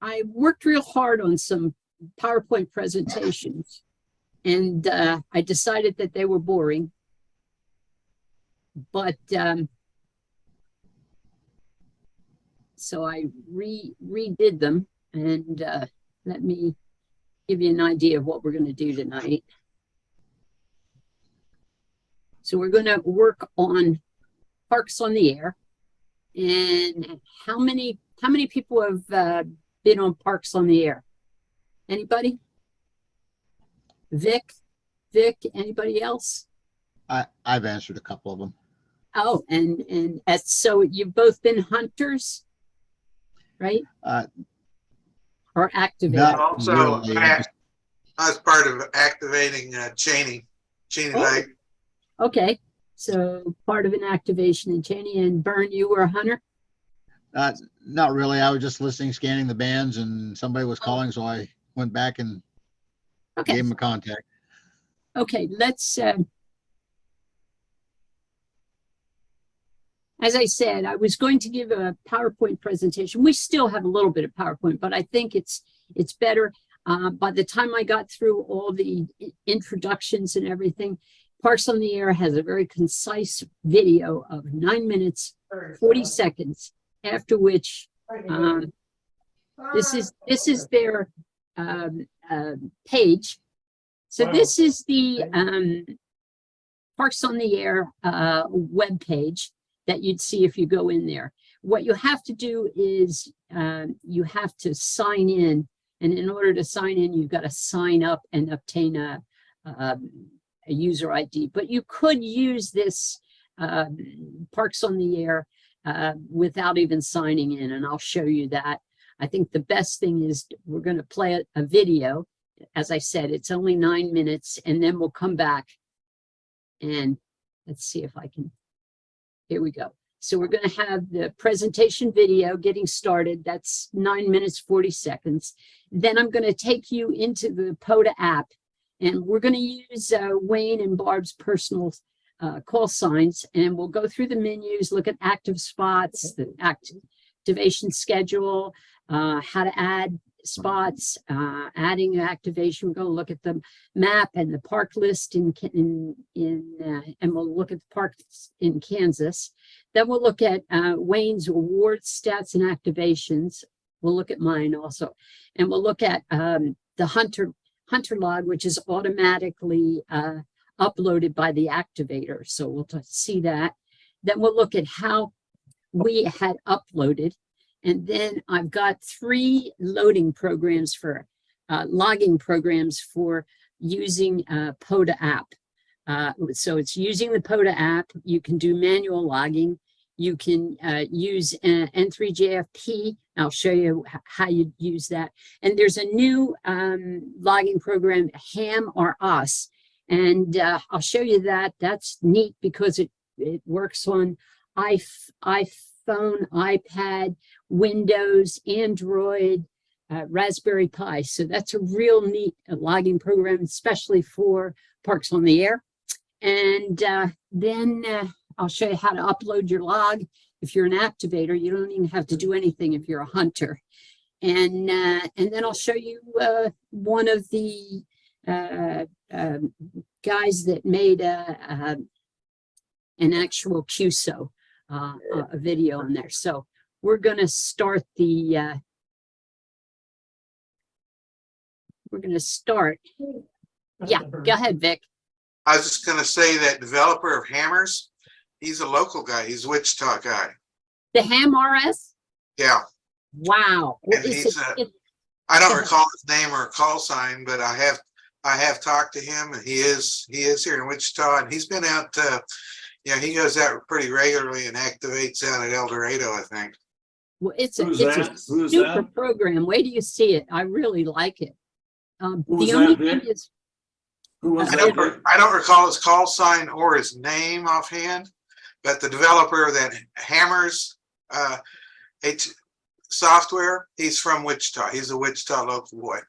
I worked real hard on some PowerPoint presentations, and I decided that they were boring. But so I redid them, and let me give you an idea of what we're going to do tonight. So we're going to work on Parks on the Air. And how many people have been on Parks on the Air? Anybody? Vic, anybody else? I've answered a couple of them. Oh, and so you've both been hunters, right? Or activators? Not also, really. I was part of activating Cheney Lake. Okay, so part of an activation in Cheney. And Bern, you were a hunter? Not really. I was just listening, scanning the bands, and somebody was calling, so I went back and gave him a contact. Okay, let's. As I said, I was going to give a PowerPoint presentation. We still have a little bit of PowerPoint, but I think it's better. By the time I got through all the introductions and everything, Parks on the Air has a very concise video of 9 minutes, 40 seconds, after which this is their page. So this is the Parks on the Air web page that you'd see if you go in there. What you have to do is you have to sign in, and in order to sign in, you've got to sign up and obtain a user ID. But you could use this Parks on the Air without even signing in, and I'll show you that. I think the best thing is we're going to play a video. As I said, it's only 9 minutes, and then we'll come back and let's see if I can. Here we go. So we're going to have the presentation video getting started. That's 9 minutes, 40 seconds. Then I'm going to take you into the POTA app, and we're going to use Wayne and Barb's personal call signs, and we'll go through the menus, look at active spots, the activation schedule, how to add spots, adding activation. We're going to look at the map and the park list and we'll look at the parks in Kansas. Then we'll look at Wayne's awards, stats, and activations. We'll look at mine also, and we'll look at the hunter log, which is automatically uploaded by the activator. So we'll see that. Then we'll look at how we had uploaded. And then I've got 3 loading programs for logging programs for using POTA app. So it's using the POTA app. You can do manual logging. You can use N3JFP. I'll show you how you use that. And there's a new logging program, Ham or Us. And I'll show you that. That's neat because it works on iPhone, iPad, Windows, Android, Raspberry Pi. So that's a real neat logging program, especially for Parks on the Air. And then I'll show you how to upload your log. If you're an activator, you don't even have to do anything if you're a hunter. And then I'll show you one of the guys that made an actual QSO. A video on there. So we're going to start the yeah, go ahead, Vic. I was just going to say that developer of Hammers, he's a local guy. He's a Wichita guy. The Ham RS? Yeah. Wow. And I don't recall his name or call sign, but I have talked to him, and he is here in Wichita, and he's been out yeah, he goes out pretty regularly and activates out at El Dorado, I think. Well, it's a super program. Wait till you see it. I really like it. The only thing is, I don't recall his call sign or his name offhand, but the developer that Hammers software, he's from Wichita. He's a Wichita local boy.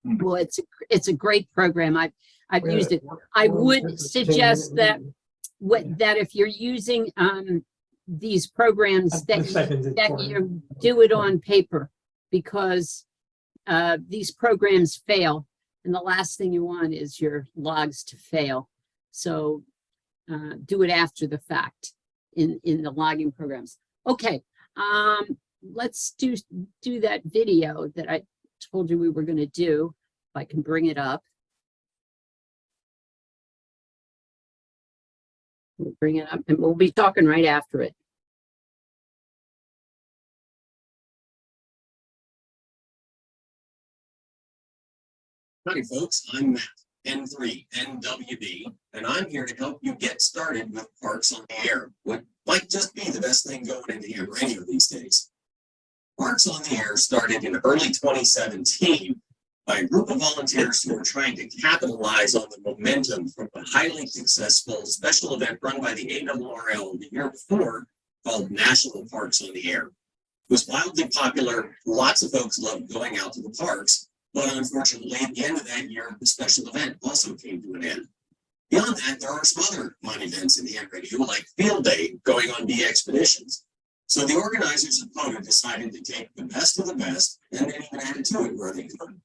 Well, it's a great program. I've used it. I would suggest that if you're using these programs that you do it on paper, because these programs fail, and the last thing you want is your logs to fail. So do it after the fact in the logging programs. Okay, let's do that video that I told you we were going to do. If I can bring it up. We'll bring it up, and we'll be talking right after it. Hi folks, I'm Matt, N3NWB, and I'm here to help you get started with Parks on the Air, what might just be the best thing going into ham radio these days. Parks on the Air started in early 2017 by a group of volunteers who were trying to capitalize on the momentum from a highly successful special event run by the ARRL the year before called National Parks on the Air. It was wildly popular, lots of folks loved going out to the parks, but unfortunately, at the end of that year, the special event also came to an end. Beyond that, there are some other fun events in ham radio, like Field Day, going on bee expeditions. So the organizers of POTA decided to take the best of the best and then even added to it where they could.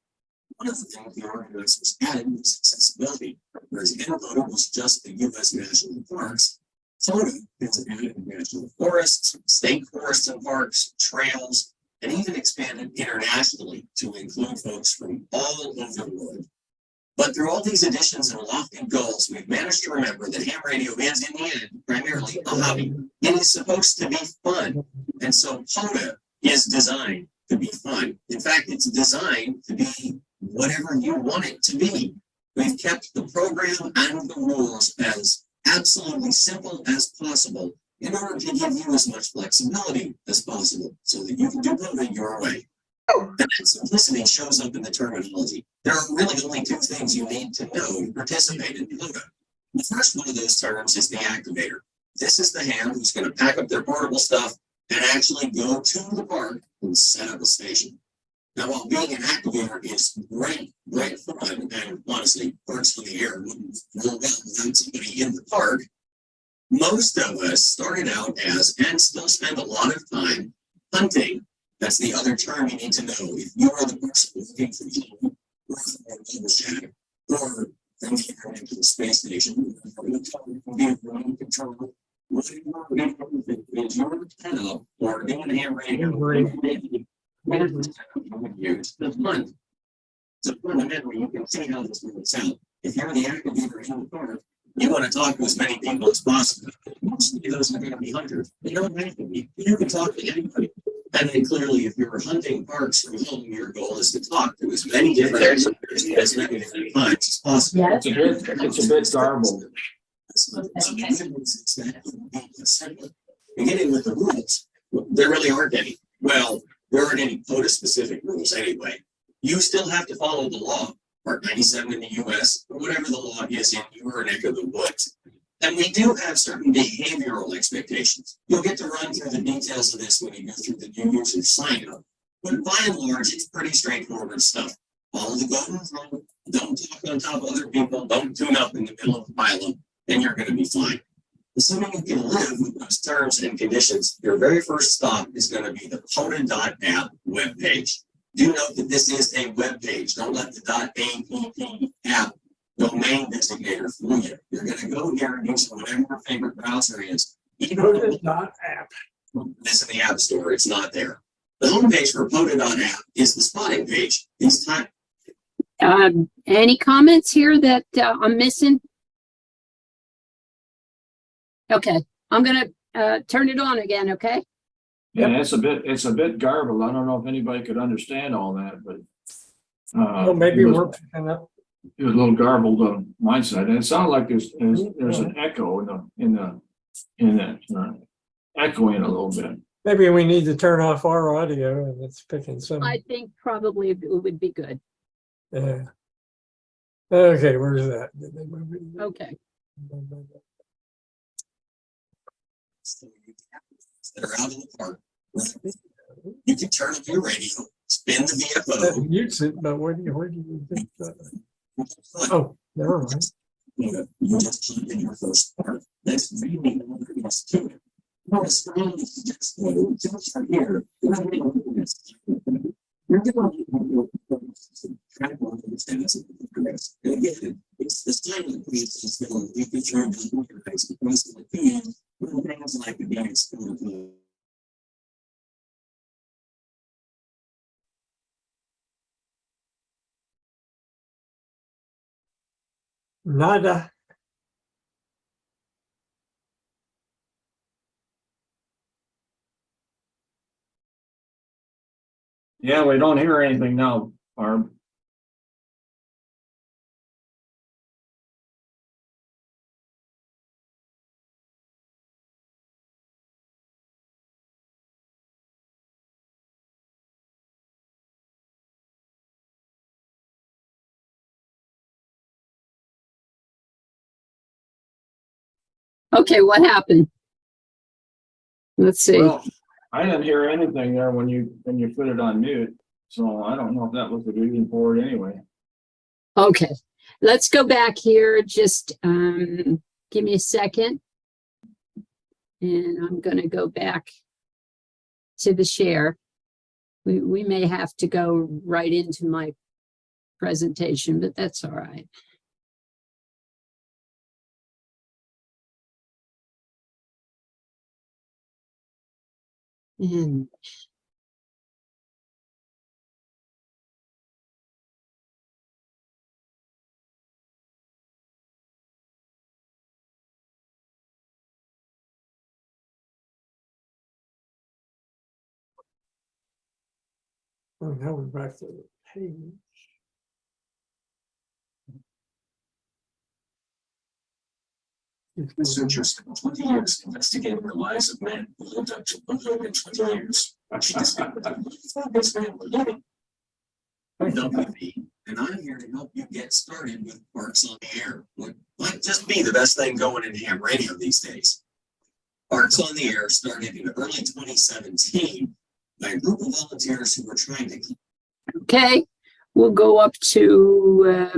One of the things the organizers added was accessibility, whereas POTA was just the U.S. national parks. POTA has added national forests, state forests and parks, trails, and even expanded internationally to include folks from all over the world. But through all these additions and lofty goals, we've managed to remember that ham radio is, in the end, primarily a hobby. It is supposed to be fun. And so POTA is designed to be fun. In fact, it's designed to be whatever you want it to be. We've kept the program and the rules as absolutely simple as possible in order to give you as much flexibility as possible so that you can do POTA your way. And that simplicity shows up in the terminology. There are really only two things you need to know to participate in POTA. The first one of those terms is the activator. This is the ham who's going to pack up their portable stuff and actually go to the park and set up a station. Now, while being an activator is great fun, and honestly, Parks on the Air wouldn't roll well without somebody in the park, most of us started out as, and still spend a lot of time, hunting. That's the other term you need to know. If you are the person looking for home, or for a global shadow, or from the internet to the space station, or being remote control, whatever is your setup, or being a ham radio, use the fun. So fundamentally, you can see how this works out. If you're the activator in the park, you want to talk to as many people as possible. Most of those are going to be hunters. They don't have to be. You can talk to anybody. And then clearly, if you're hunting parks from home, your goal is to talk to as many different experts as many different clients as possible. Yeah. It's a bit garbled. Beginning with the rules, there really aren't any. Well, there aren't any POTA specific rules anyway. You still have to follow the law. Part 97 in the US, or whatever the law is in your neck of the woods. And we do have certain behavioral expectations. You'll get to run through the details of this when you go through the new user sign up. But by and large, it's pretty straightforward stuff. Follow the golden rule, don't talk on top of other people, don't tune up in the middle of a pile-up, and you're going to be fine. Assuming you can live with those terms and conditions, your very first stop is going to be the POTA.app webpage. Do note that this is a web page. Don't let the .app app domain designator fool you. You're going to go here and use whatever your favorite browser is. Even though it's not app. This in the App Store, it's not there. The homepage for POTA.app is the spotting page. These time. Any comments here that I'm missing? Okay, I'm going to turn it on again, okay? Yeah, it's a bit garbled. I don't know if anybody could understand all that, but Well, maybe we're picking up. it was a little garbled on my side. And it sounded like there's an echo in that echoing a little bit. Maybe we need to turn off our audio and it's picking some. I think probably it would be good. Yeah. Okay, where's that? Did they move it? Okay. That are out in the park. You can turn up your radio, spin the That VFO. mutes it, but where do you think that? Oh, never mind. You just put in your first part. That's really all there is to it. No, it's really just right here. You're gonna track on the status of the progress. And again, it's the silent piece that's going to be featured in the guys across the field with things like the dance. Nada. Yeah, we don't hear anything now, Barb. Okay, what happened? Let's see. Well, I didn't hear anything there when you put it on mute, so I don't know if that was the reason for it anyway. Okay, let's go back here. Just give me a second. And I'm going to go back to the share. We may have to go right into my presentation, but that's all right. And Oh, now we're back to the page. Researchers spent 20 years investigating the lives of men who lived up to 120 years. She discovered that this man were living. I'm WB, and I'm here to help you get started with Parks on the Air. What might just be the best thing going in ham radio these days. Parks on the Air started in early 2017 by a group of volunteers who were trying to. okay, we'll go up to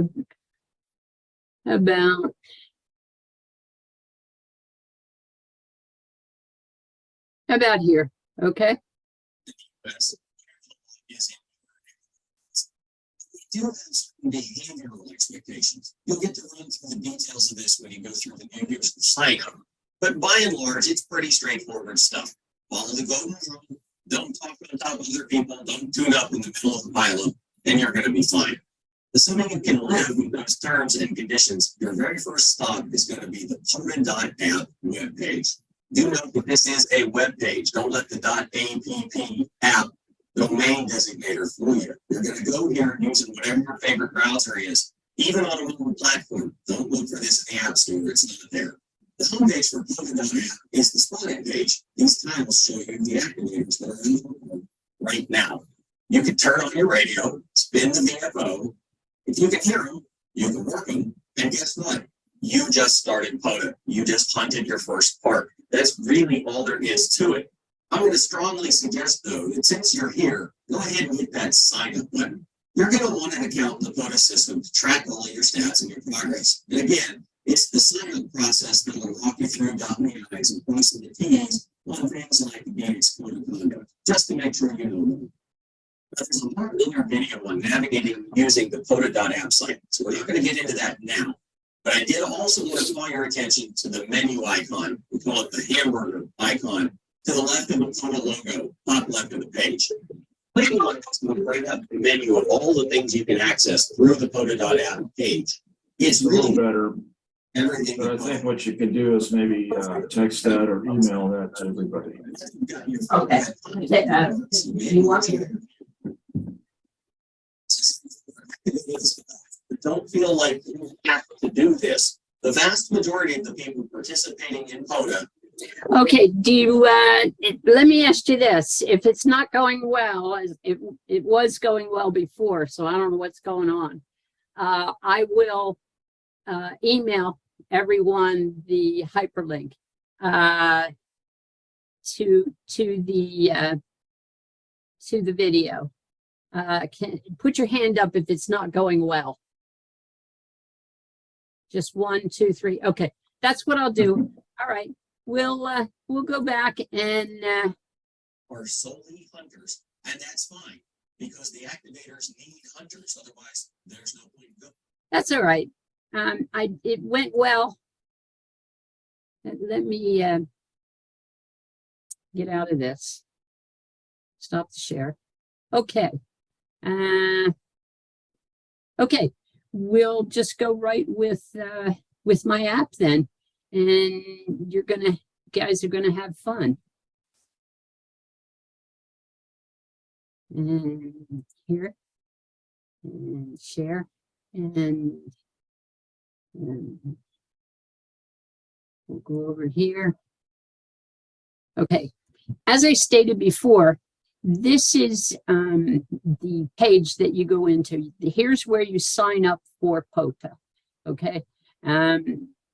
about here. Okay. Do have some behavioral expectations. You'll get to run through the details of this when you go through the new user sign up. But by and large, it's pretty straightforward stuff. Follow the golden rule. Don't talk on top of other people. Don't tune up in the middle of the pileup, and you're going to be fine. Assuming you can live with those terms and conditions, your very first stop is going to be the POTA.app webpage. Do note that this is a web page. Don't let the .app domain designator fool you. You're going to go here using whatever your favorite browser is, even on a mobile platform. Don't look for this in the App Store. It's not there. The homepage for POTA.app is the spotlight page. These tiles show you the activators that are available right now. You can turn on your radio, spin the VFO. If you can hear them, you can work them. And guess what? You just started POTA. You just hunted your first park. That's really all there is to it. I'm going to strongly suggest, though, that since you're here, go ahead and hit that sign up button. You're going to want an account in the POTA system to track all of your stats and your progress. And again, it's the sign up process that will walk you through dotting the I's and crossing the T's on things like the game's code of conduct, just to make sure you know them. There's a part in your video on navigating using the POTA.app site, so we're not going to get into that now. But I did also want to call your attention to the menu icon. We call it the hamburger icon to the left of the POTA logo, top left of the page. Clicking on this will bring up the menu of all the things you can access through the POTA.app page. It's A little really better, everything. but I think what you could do is maybe text that or email that to everybody. Okay. You want me? Don't feel like you have to do this. The vast majority of the people participating in POTA. Okay, do you, let me ask you this. If it's not going well, as it was going well before, so I don't know what's going on. I will email everyone the hyperlink to the video. Put your hand up if it's not going well. Just 1, 2, 3. Okay, that's what I'll do. All right, we'll go back and Are solely hunters, and that's fine. because the activators need hunters. Otherwise, there's no point in going. That's all right. It went well. Let me get out of this. Stop the share. Okay. Okay, we'll just go right with my app then, and guys are gonna have fun. And here, and share, and we'll go over here. Okay, as I stated before, this is the page that you go into. Here's where you sign up for POTA, okay?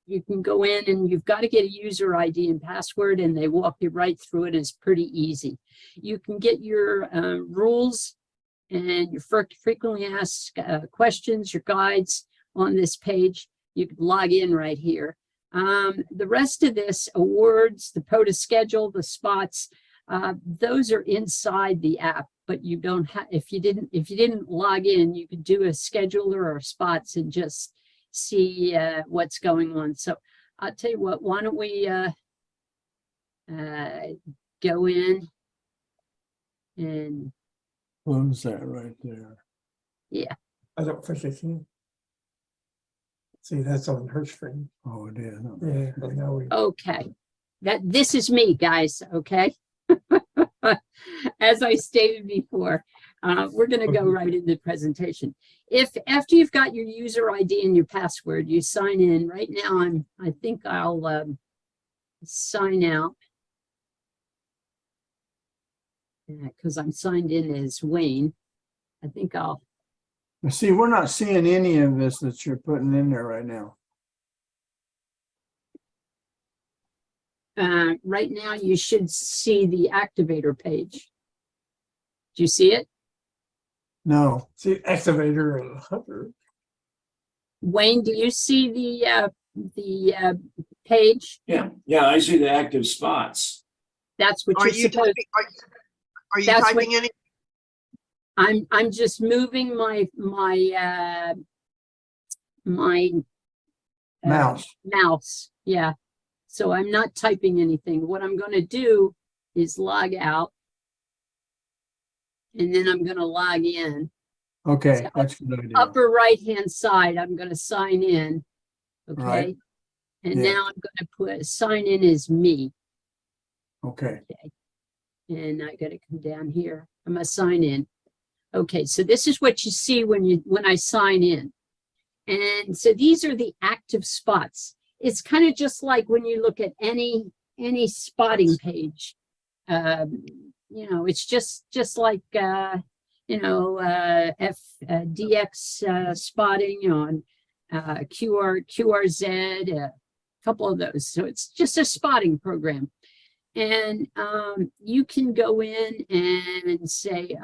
You can go in and you've got to get a user ID and password, and they walk you right through it. It's pretty easy. You can get your rules and your frequently asked questions, your guides on this page. You can log in right here. The rest of this, awards, the POTA schedule, the spots, those are inside the app, but you don't have, if you didn't log in, you could do a scheduler or spots and just see what's going on. So I'll tell you what, why don't we go in and Close that right there. yeah. I don't think I can. See, that's on her screen. Oh, it is. Yeah, but now we. Okay, this is me, guys, okay? As I stated before, we're going to go right into the presentation. If after you've got your user ID and your password, you sign in. Right now, I think I'll sign out because I'm signed in as Wayne. I think I'll. See, we're not seeing any of this that you're putting in there right now. Right now, you should see the activator page. Do you see it? No. See, activator and hunter. Wayne, do you see the page? Yeah, I see the active spots. That's what Are you're you supposed. are you That's what- typing any? I'm just moving my Mouse. mouse. Yeah. So I'm not typing anything. What I'm going to do is log out, and then I'm going to log in. Okay, So that's a good idea. Upper right-hand side, I'm going to sign in. Okay. Right. And Yeah. now I'm going to sign in as me. Okay. And I got to come down here. I'm going to sign in. Okay. So this is what you see when I sign in. And so these are the active spots. It's kind of just like when you look at any spotting page. You know, it's just like you know, DX spotting on QRZ, a couple of those. So it's just a spotting program. And you can go in and say,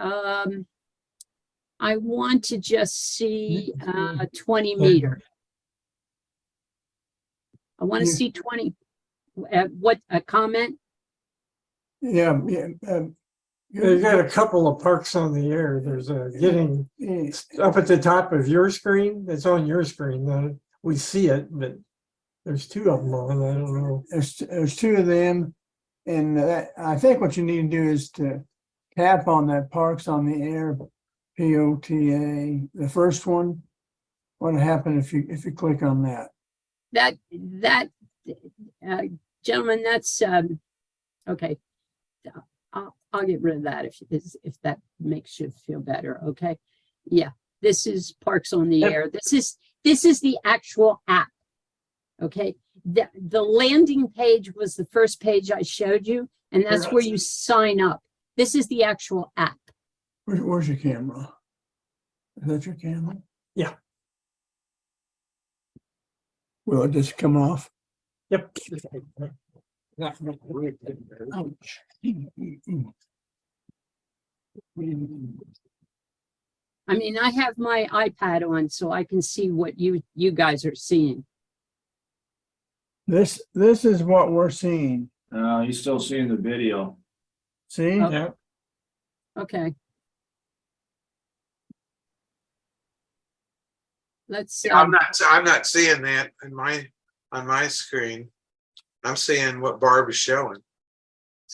I want to just see 20 meter. I want to see 20. What, a comment? Yeah. They've got a couple of parks on the air. There's a getting up at the top of your screen. It's on your screen. Then we see it, but there's two of them on. I don't know. There's two of them. And I think what you need to do is to tap on that Parks on the Air, POTA, the first one. What happened if you click on that? That gentlemen, that's okay. I'll get rid of that if that makes you feel better. Okay. Yeah, this is Parks on the Air. This is the actual app. Okay. The landing page was the first page I showed you, and that's where you sign up. This is the actual app. Where's your camera? Is that your camera? Yeah. Will it just come off? Yep. Ouch. I mean, I have my iPad on so I can see what you guys are seeing. This is what we're seeing. He's still seeing the video. See? Oh. Yeah. Okay. let's, Yeah, I'm not seeing that on my screen. I'm seeing what Barb is showing.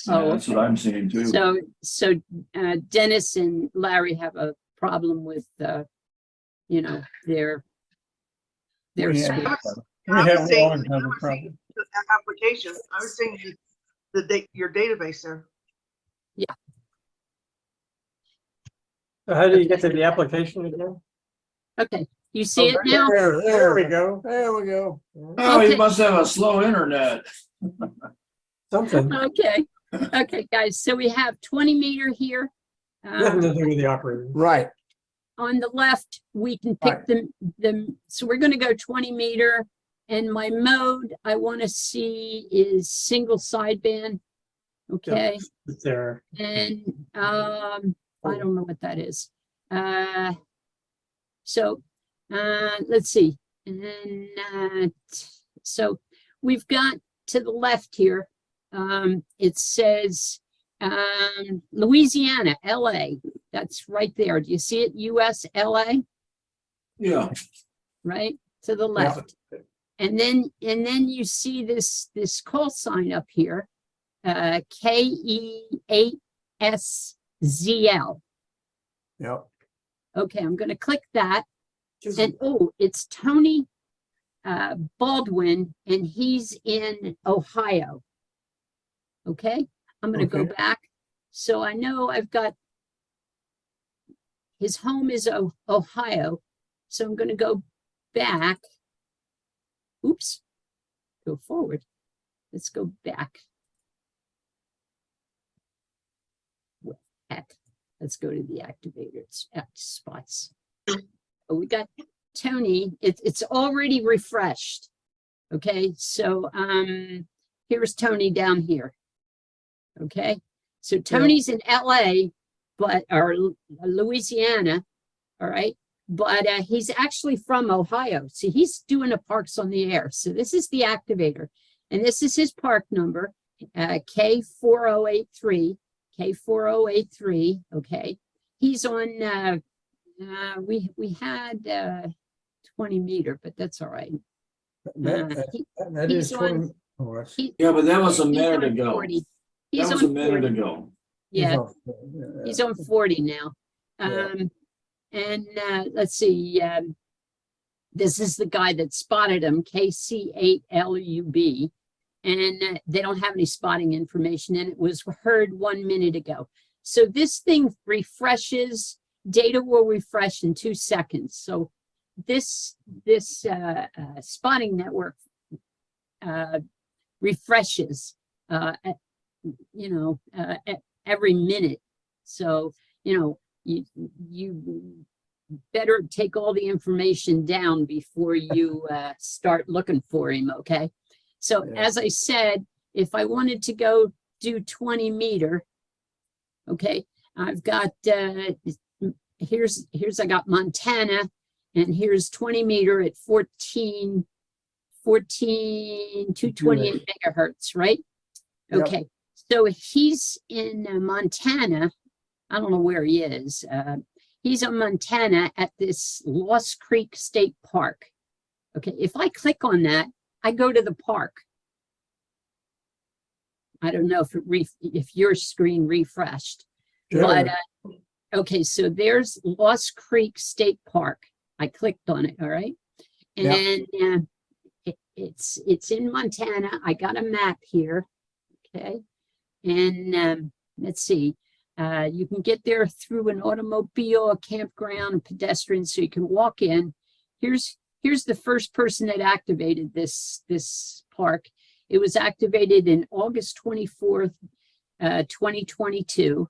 Yeah, that's what I'm seeing too. so Dennis and Larry have a problem with, you know, their Yeah. screen. We I have was saying- always had a I was problem. saying the application, I was saying your database there. So how do you get to the application again? Okay, you see it now? There we go. There we go. Oh, you Okay. must have a slow internet. Something, Okay, okay, guys, so we have 20 meter here. nothing to do with the operator. Right. On the left, we can pick them. So we're gonna go 20 meter. And my mode I want to see is single sideband. Okay, It's there. and I don't know what that is. So let's see. And then so we've got to the left here. It says Louisiana, LA. That's right there. Do you see it? US, LA, Yeah. right to the left. And then you see this call sign up here, KE8SZL. Yep. Okay, I'm going to click that. And oh, it's Tony Baldwin, and he's in Ohio. Okay, I'm going to go Okay. back. So I know I've got his home is Ohio. So I'm going to go back. Oops, go forward. Let's go back. Heck, let's go to the activators, spots. Oh, we got Tony. It's already refreshed. Okay, so here's Tony down here. Okay, so Tony's in LA, or Louisiana. All right. But he's actually from Ohio. So he's doing a Parks on the Air. So this is the activator. And this is his park number, K4083, K4083, okay. He's on, we had 20 meter, but that's all right. That he's is on- 20. Oh, that's- Yeah, but that was a He's minute on ago. 40. That He's was a on minute 40. ago. Yeah, yeah. he's on 40 now. Yeah. And let's see, this is the guy that spotted him, KC8LUB, and they don't have any spotting information, and it was heard 1 minute ago. So this thing refreshes, data will refresh in 2 seconds. So this spotting network refreshes, every minute. So, you better take all the information down before you start looking for him, okay? So Yeah. as I said, if I wanted to go do 20 meter, okay, I've got, here's I got Montana, and here's 20 meter at 228 megahertz, right? Yep. Okay, so he's in Montana. I don't know where he is. He's in Montana at this Lost Creek State Park. Okay, if I click on that, I go to the park. I don't know if your screen refreshed, but okay, so there's Lost Creek State Park. I clicked on it, all right? And it's in Montana. I got a map here, okay? And let's see. You can get there through an automobile, a campground, a pedestrian, so you can walk in. Here's the first person that activated this park. It was activated in August 24th, 2022,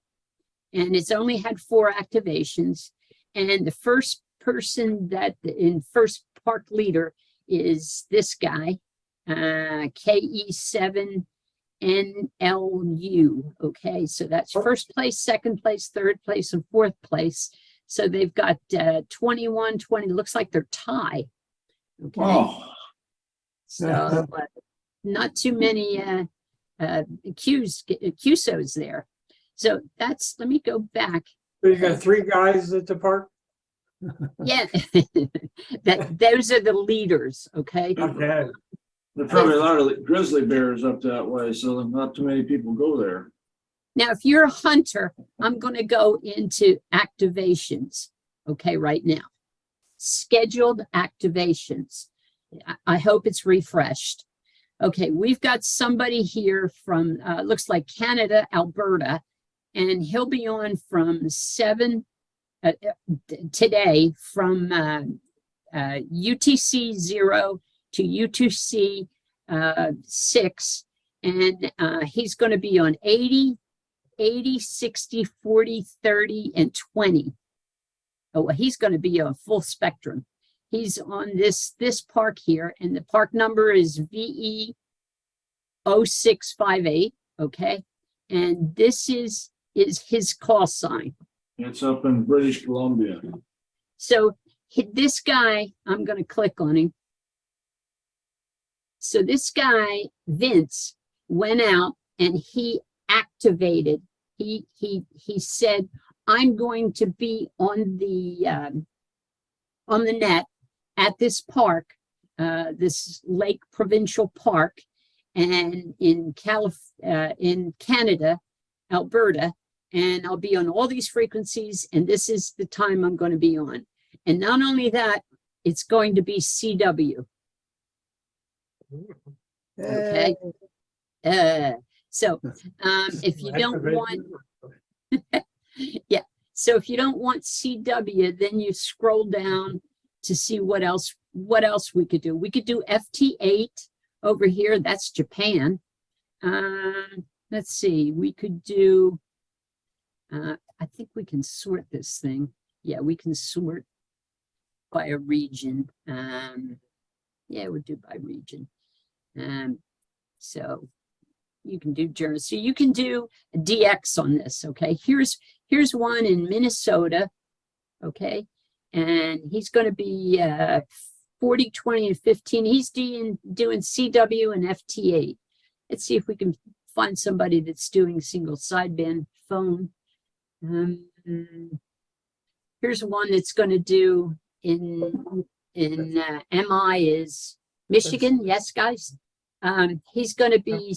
and it's only had 4 activations. And the first person first park leader is this guy, KE7. NLU. Okay, so that's first place, second place, third place, and fourth place. So they've got 21, 20. Looks like they're tied. Okay, Oh, so not too many QSOs there. So that's. Let me go back. So you got 3 guys at the park? Yeah, those are the leaders, okay? Okay. There are probably a lot of grizzly bears up that way, so not too many people go there. Now, if you're a hunter, I'm going to go into activations, okay, right now. Scheduled activations. I hope it's refreshed. Okay, we've got somebody here from, looks like Canada, Alberta, and he'll be on from 7 today from UTC 0 to UTC 6, and he's going to be on 80, 60, 40, 30, and 20. Oh, well, he's going to be on full spectrum. He's on this park here, and the park number is VE 0658, okay? And this is his call sign. It's up in British Columbia. So this guy, I'm going to click on him. So this guy, Vince, went out and he activated. He said, I'm going to be on the net at this park, this Lake Provincial Park, and in Canada, Alberta, and I'll be on all these frequencies, and this is the time I'm going to be on. And not only that, it's going to be CW. Okay. So if you don't want, yeah. So if you don't want CW, then you scroll down to see what else we could do. We could do FT8 over here. That's Japan. Let's see. We could do. I think we can sort this thing. Yeah, we can sort by a region. Yeah, we'll do by region. So you can do Germany. So you can do DX on this, okay? Here's one in Minnesota, okay? And he's going to be 40, 20, and 15. He's doing CW and FT8. Let's see if we can find somebody that's doing single sideband phone. Here's one that's going to do in MI is Michigan. Yes, guys. He's going to be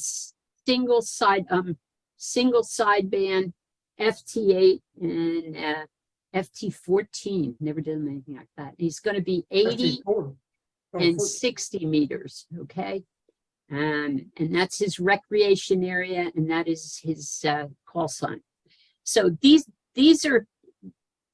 single sideband FT8 and FT14. Never done anything like that. He's going to be 80 and 60 meters. Okay. And that's his recreation area, and that is his call sign. So these are,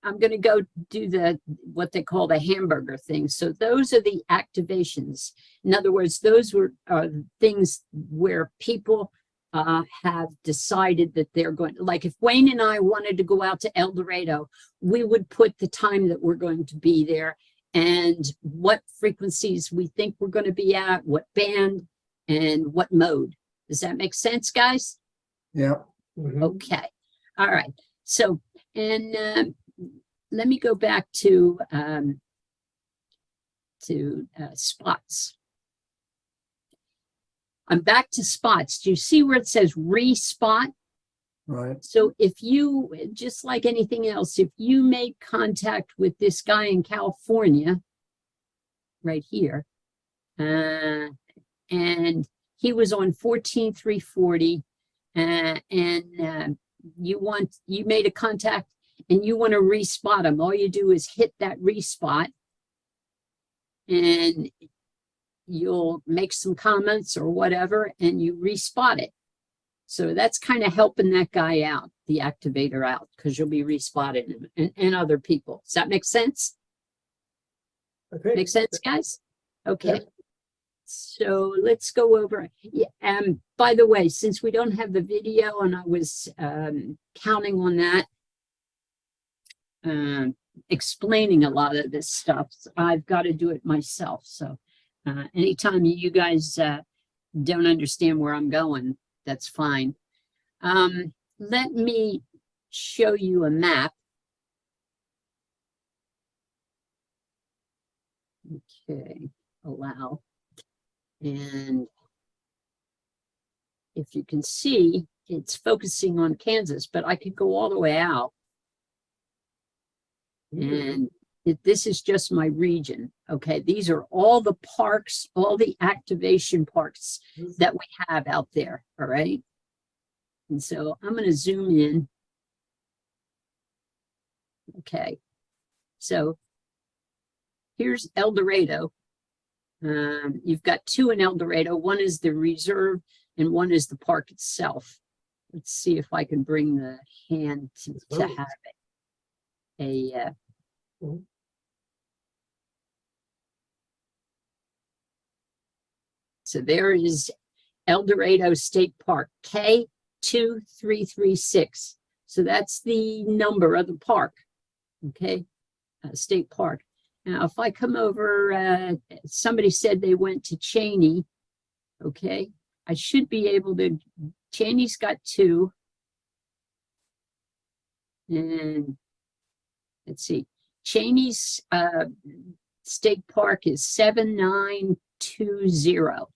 I'm going to go do what they call the hamburger thing. So those are the activations. In other words, those are things where people have decided that they're going, like if Wayne and I wanted to go out to El Dorado, we would put the time that we're going to be there and what frequencies we think we're going to be at, what band, and what mode. Does that make sense, guys? Yeah. Okay. All right. So, and let me go back to spots. I'm back to spots. Do you see where it says respot? Right. So if you, just like anything else, if you make contact with this guy in California, right here, and he was on 14340, and you made a contact and you want to respot him, all you do is hit that respot and you'll make some comments or whatever and you respot it. So that's kind of helping that guy out, the activator out, because you'll be respotting him and other people. Does that make sense? Okay. Make sense, guys? Okay. Yeah. So let's go over. Yeah, by the way, since we don't have the video and I was counting on that, explaining a lot of this stuff, I've got to do it myself. So anytime you guys don't understand where I'm going, that's fine. Let me show you a map. Okay, allow. And if you can see, it's focusing on Kansas, but I could go all the way out. And this is just my region. Okay, these are all the parks, all the activation parks that we have out there. All right. And so I'm going to zoom in. Okay. So here's El Dorado. You've got two in El Dorado. One is the reserve and one is the park itself. Let's see if I can bring the hand to have a so there is El Dorado State Park, K2336. So that's the number of the park, okay, State Park. Now, if I come over, somebody said they went to Cheney, okay, I should be able to, Cheney's got two. And let's see, Cheney's State Park is 7920.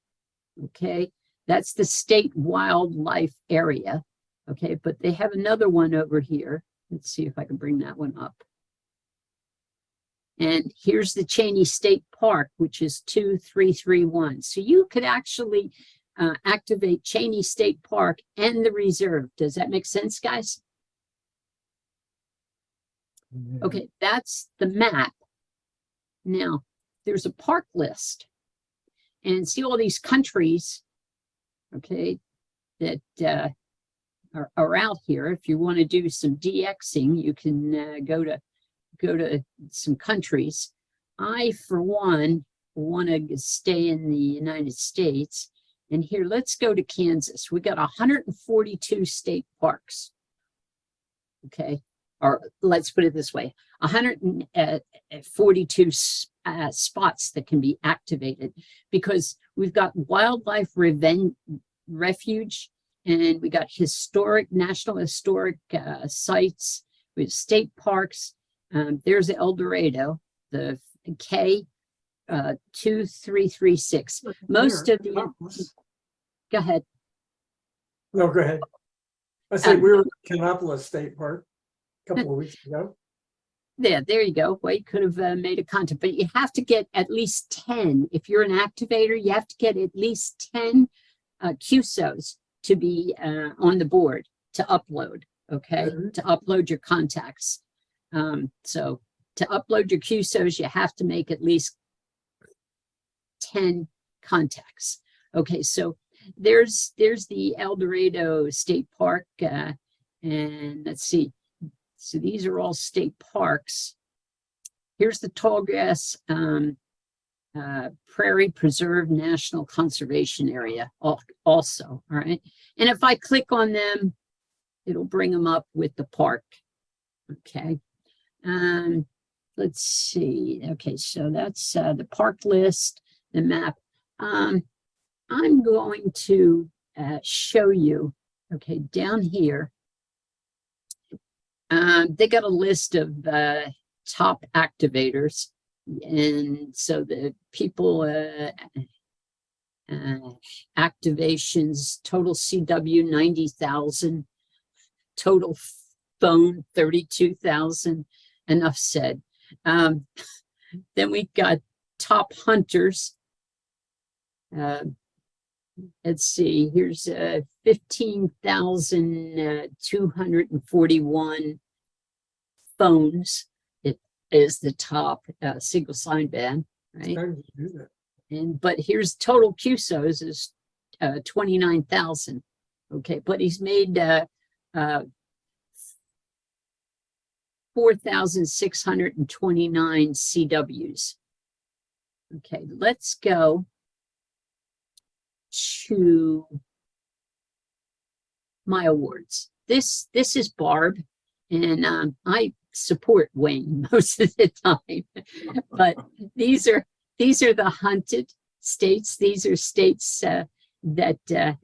Okay, that's the state wildlife area. Okay, but they have another one over here. Let's see if I can bring that one up. And here's the Cheney State Park, which is 2331. So you could actually activate Cheney State Park and the reserve. Does that make sense, guys? Okay, that's the map. Now, there's a park list. And see all these countries, okay, that are out here. If you want to do some DXing, you can go to some countries. I, for one, want to stay in the United States. And here, let's go to Kansas. We got 142 state parks. Okay, or let's put it this way, 142 spots that can be activated, because we've got wildlife refuge, and we got national historic sites, we have state parks. There's El Dorado, the K2336. Most of the, go ahead. No, go ahead. I said we were at Canopolis State Park a couple of weeks ago. Yeah, there you go. Well, you could have made a content, but you have to get at least 10. If you're an activator, you have to get at least 10 QSOs to be on the board to upload, okay? To upload your contacts. So to upload your QSOs, you have to make at least 10 contacts. Okay, so there's the El Dorado State Park, and let's see. So these are all state parks. Here's the Tallgrass Prairie Preserve National Conservation Area also, all right? And if I click on them, it'll bring them up with the park, okay? Let's see, okay, so that's the park list, the map. I'm going to show you, okay, down here, they got a list of top activators. And so the people, activations, total CW 90,000, total phone 32,000, enough said. Then we got top hunters. Let's see, here's 15,241 phones. It is the top single sign band, right? But here's total QSOs is 29,000. Okay, but he's made 4,629 CWs. Okay, let's go to my awards. This is Barb, and I support Wayne most of the time, but these are the hunted states. These are states that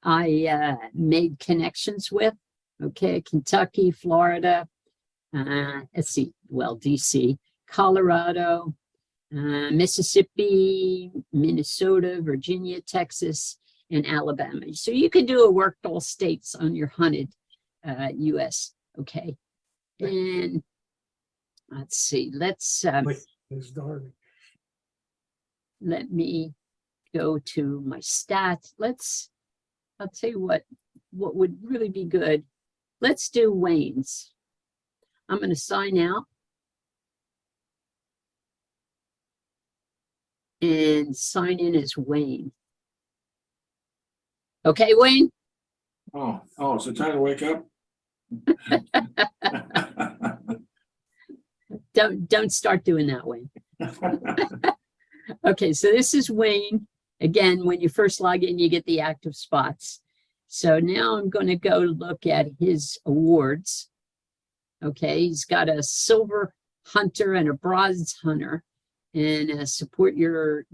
I made connections with. Okay, Kentucky, Florida, let's see, well, DC, Colorado, Mississippi, Minnesota, Virginia, Texas, and Alabama. So you can do a worked all states on your hunted US, okay? And let's see, Wait, it's dark. let me go to my stats. I'll tell you what would really be good. Let's do Wayne's. I'm going to sign out. And sign in as Wayne. Okay, Wayne? Oh, is it time to wake up? Don't start doing that, Wayne. Okay, so this is Wayne. Again, when you first log in, you get the active spots. So now I'm going to go look at his awards. Okay, he's got a silver hunter and a bronze hunter, and a support your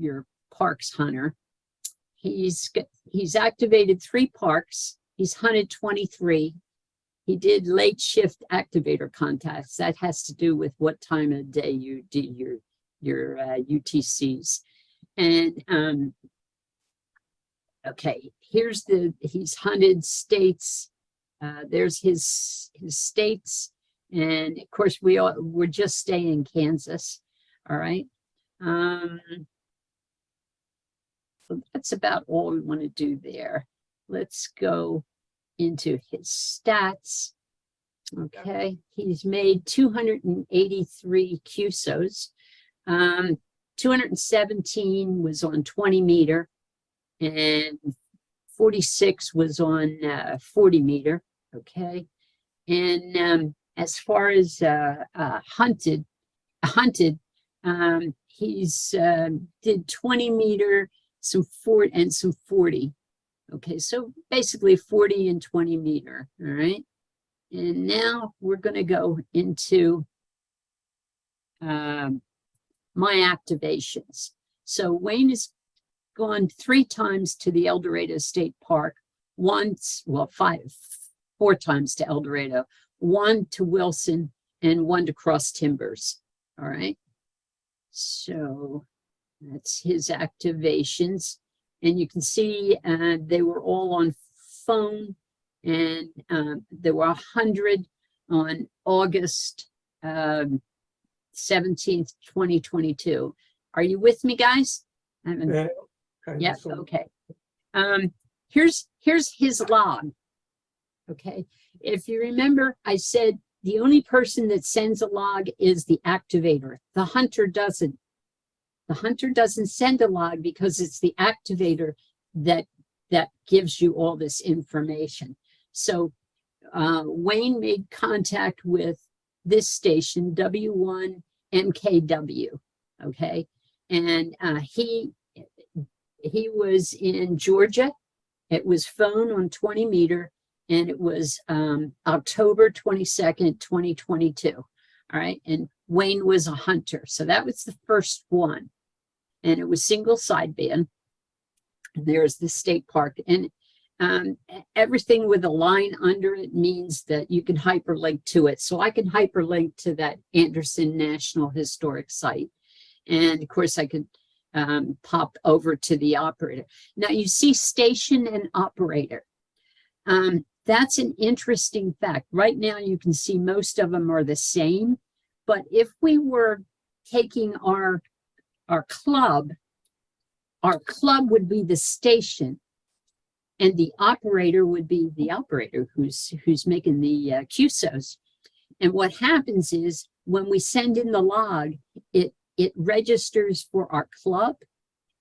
parks hunter. He's activated 3 parks. He's hunted 23. He did late shift activator contacts. That has to do with what time of day you do your UTCs. And okay, he's hunted states. There's his states, and of course we're just staying in Kansas. All right. So that's about all we want to do there. Let's go into his stats. Okay, he's made 283 QSOs. 217 was on 20 meter, and 46 was on 40 meter. Okay, and as far as hunted, he's did 20 meter, some 40 and some 40. Okay, so basically 40 and 20 meter. All right, and now we're going to go into my activations. So Wayne has gone 3 times to the El Dorado State Park, 4 times to El Dorado, 1 to Wilson, and 1 to Cross Timbers. All right. So that's his activations. And you can see they were all on phone, and there were 100 on August 17th, 2022. Are you with me, guys? Yeah, okay. Here's his log. Okay. If you remember, I said the only person that sends a log is the activator. The hunter doesn't. The hunter doesn't send a log because it's the activator that gives you all this information. So Wayne made contact with this station, W1 MKW. Okay. And he was in Georgia. It was phone on 20 meter, and it was October 22nd, 2022. All right. And Wayne was a hunter. So that was the first one. And it was single sideband. There's the state park. And everything with a line under it means that you can hyperlink to it. So I can hyperlink to that Anderson National Historic Site. And of course I could pop over to the operator. Now you see station and operator. That's an interesting fact. Right now you can see most of them are the same, but if we were taking our club would be the station, and the operator would be the operator who's making the QSOs. And what happens is when we send in the log, it registers for our club,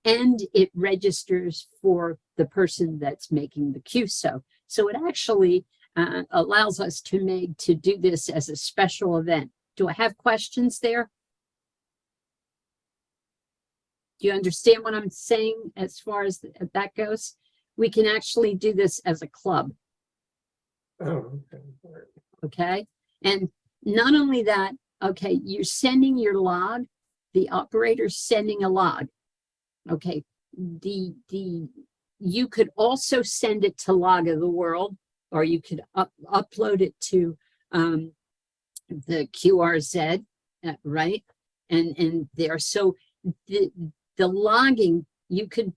and it registers for the person that's making the QSO. So it actually allows us to do this as a special event. Do I have questions there? Do you understand what I'm saying as far as that goes? We can actually do this as a club. Oh, okay. Okay. And not only that, okay, you're sending your log, the operator's sending a log. Okay. You could also send it to Log of the World, or you could upload it to the QRZ, right? And there, so the logging, you could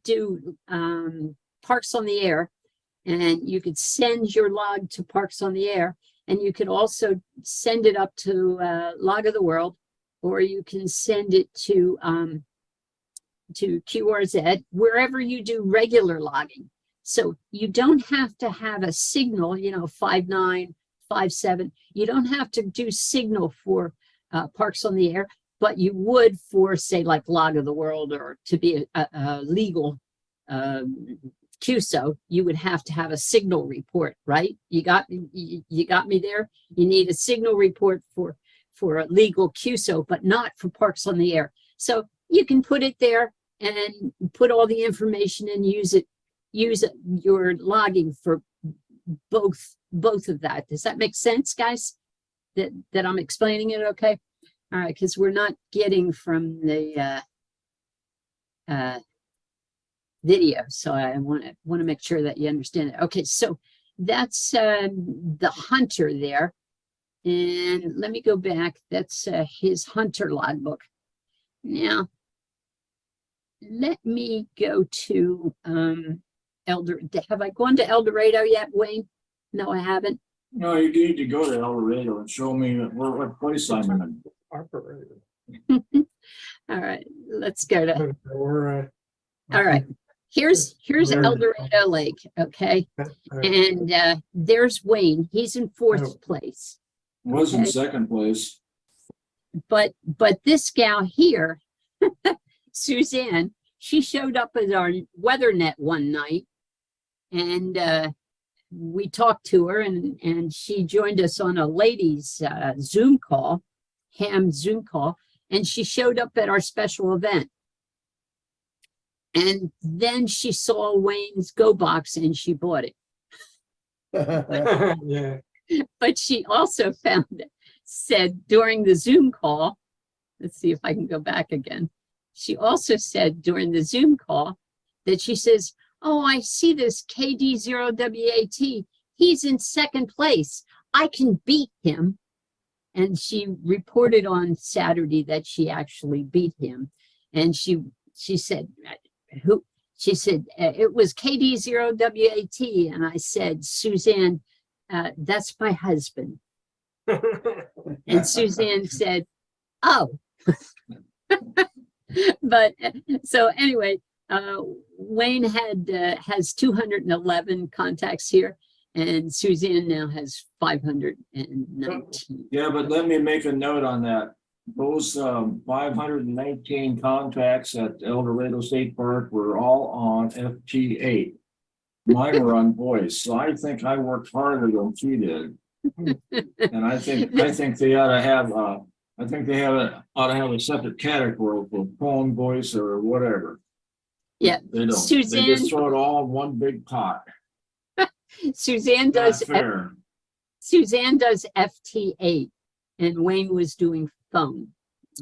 do Parks on the Air, and you could send your log to Parks on the Air, And you can also send it up to Log of the World, or you can send it to QRZ, wherever you do regular logging. So you don't have to have a signal, 5.9, 5.7. You don't have to do signal for Parks on the Air, but you would for, say, like Log of the World, or to be a legal QSO, you would have to have a signal report, right? You got me there? You need a signal report for a legal QSO, but not for Parks on the Air. So you can put it there and put all the information and use your logging for both of that. Does that make sense, guys? That I'm explaining it okay? All right, because we're not getting from the video, so I want to make sure that you understand it. Okay, so that's the hunter there, and let me go back. That's his hunter logbook. Now, let me go to have I gone to El Dorado yet, Wayne? No, I haven't. No, you need to go to El Dorado and show me what place I'm in. All right, let's go to. Or, All right, here's El Dorado Lake, okay, and there's Wayne. He's in 4th place. Was in Okay. 2nd place. But this gal here, Suzanne, she showed up at our WeatherNet one night, and we talked to her, and she joined us on a ladies Zoom call, ham Zoom call, and she showed up at our special event. And then she saw Wayne's Go Box and she bought it. yeah. But she also said during the Zoom call, let's see if I can go back again. She also said during the Zoom call that she says, oh, I see this KD0WAT. He's in 2nd place. I can beat him. And she reported on Saturday that she actually beat him. And she said, who? She said, it was KD0WAT. And I said, Suzanne, that's my husband. And Suzanne said, oh. But so anyway, Wayne has 211 contacts here, and Suzanne now has 519. Yeah, but let me make a note on that. Those 519 contacts at El Dorado State Park were all on FT8. Mine were on voice, so I think I worked harder than she did. And I think they ought to have ought to have a separate category for phone, voice, or whatever. Yeah, They don't. Suzanne, They just throw it all in one big pot. Suzanne Not does fair. Suzanne does FT8, and Wayne was doing phone.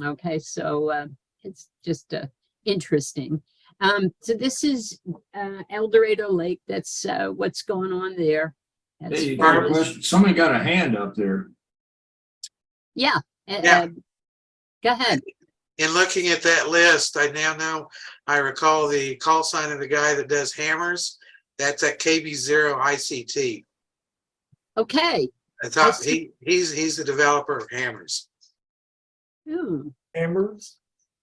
Okay, so it's just interesting. So this is El Dorado Lake. That's what's going on there. As Hey, you far got a as- question? Somebody got a hand up there. Yeah. Yeah. Go ahead. In looking at that list, I now know, I recall the call sign of the guy that does hammers. That's at KB0 ICT. Okay. I thought he's the developer of hammers. Hmm. Hammers.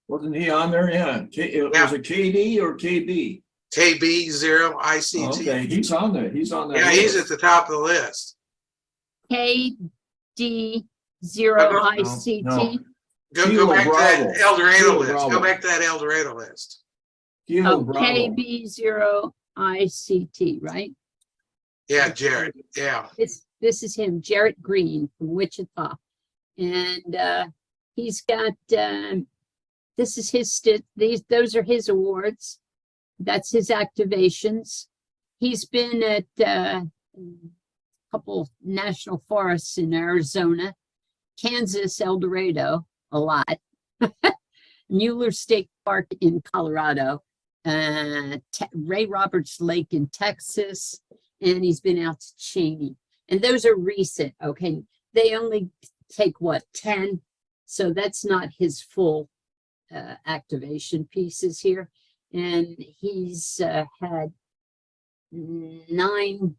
Wasn't he on there? Yeah. Was it KD or KB? KB0 Oh, ICT. okay, he's on there. He's on there. Yeah, he's at the top of the list. KD0 No, ICT. no. Go Kilo back to Bravo. that El Dorado Kilo list. Bravo. Go back to that El Dorado list. Kilo Oh, Bravo. KB0 ICT, right? Yeah, Jared. Yeah. This is him, Jarrett Green from Wichita. And he's got, this is his, those are his awards. That's his activations. He's been at a couple national forests in Arizona, Kansas, El Dorado, a lot. Mueller State Park in Colorado, Ray Roberts Lake in Texas, and he's been out to Cheney. And those are recent, okay? They only take, what, 10? So that's not his full activation pieces here. And he's had nine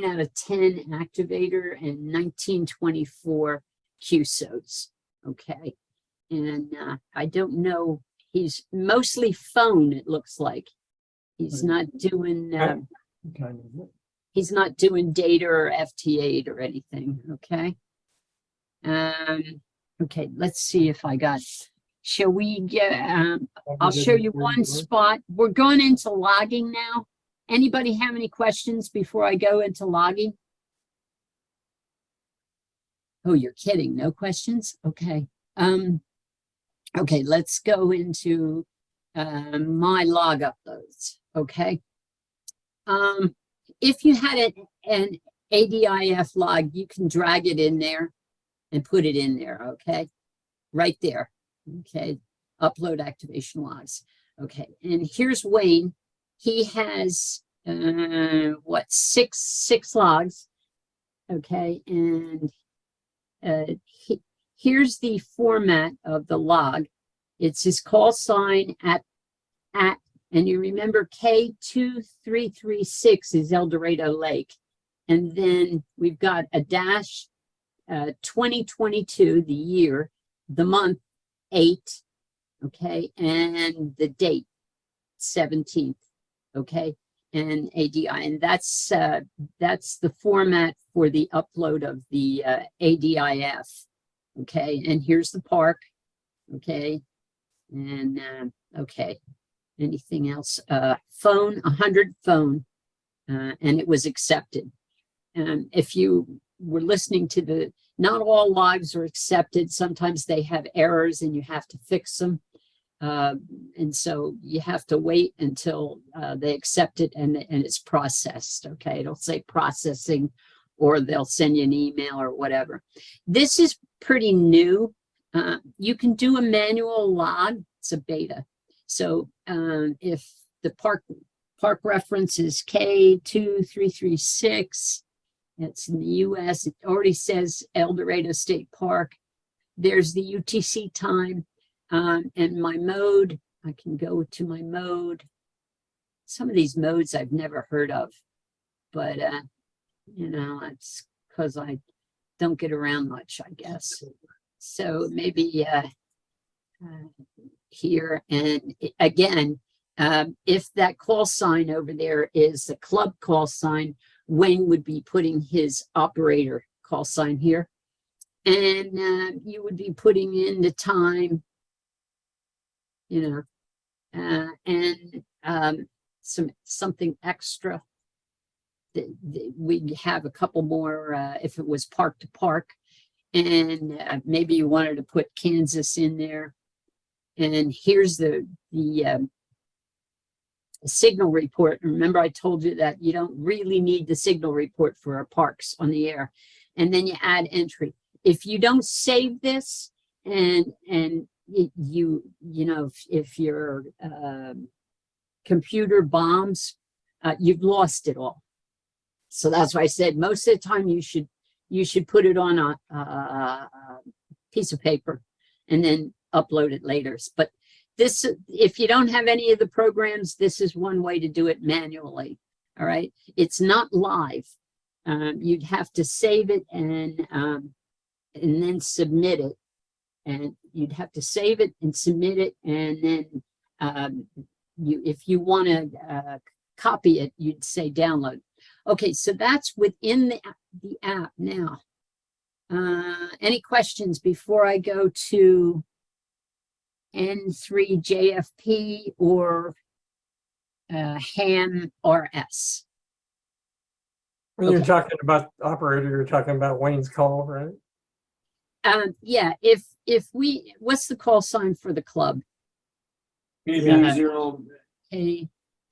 out of 10 activator and 1924 QSOs. Okay. And I don't know, he's mostly phone, it looks like. He's not doing he's not doing data or FT8 or anything. Okay. Okay, let's see if I got, shall we get, I'll show you one spot. We're going into logging now. Anybody have any questions before I go into logging? Oh, you're kidding. No questions? Okay. Okay, let's go into my log uploads. Okay. If you had an ADIF log, you can drag it in there and put it in there. Okay. Right there. Okay. Upload activation logs. Okay. And here's Wayne. He has what, six logs. Okay. And here's the format of the log. It's his call sign at, and you remember K2336 is El Dorado Lake. And then we've got a dash 2022, the year, the month 8, okay, and the date 17th, okay, and ADI, and that's the format for the upload of the ADIF, okay, and here's the park, okay, and okay, anything else? Phone, 100 phone, and it was accepted. If you were listening to the, not all logs are accepted. Sometimes they have errors and you have to fix them. And so you have to wait until they accept it and it's processed. Okay, it'll say processing, or they'll send you an email or whatever. This is pretty new. You can do a manual log. It's a beta. So if the park reference is K2336, it's in the US. It already says El Dorado State Park. There's the UTC time and my mode. I can go to my mode. Some of these modes I've never heard of, but you know, it's because I don't get around much, I guess. So maybe here, and again, if that call sign over there is the club call sign, Wayne would be putting his operator call sign here, and you would be putting in the time, you know, and something extra. We'd have a couple more if it was park to park, and maybe you wanted to put Kansas in there. And here's the signal report. Remember, I told you that you don't really need the signal report for our parks on the air. And then you add entry. If you don't save this, and you know, if your computer bombs, you've lost it all. So that's why I said most of the time you should put it on a piece of paper and then upload it later. But this, if you don't have any of the programs, this is one way to do it manually. All right. It's not live. You'd have to save it and then submit it. And you'd have to save it and submit it. And then if you want to copy it, you'd say download. Okay. So that's within the app now. Any questions before I go to N3JFP or HAM RS? When you're talking about operator, you're talking about Wayne's call, right? Yeah, if we, what's the call sign for the club? KB0,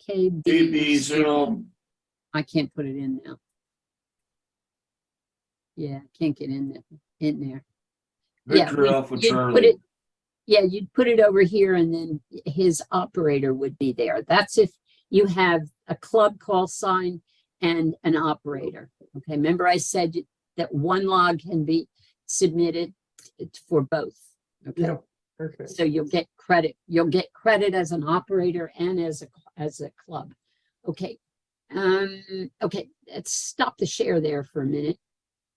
KB0. I can't put it in now. Yeah, can't get in there. Victor Alpha you'd Charlie. put it, yeah, you'd put it over here and then his operator would be there. That's if you have a club call sign and an operator. Okay, remember I said that one log can be submitted for both. Okay. Yeah. Okay. So you'll get credit. You'll get credit as an operator and as a club. Okay. Okay, let's stop the share there for a minute.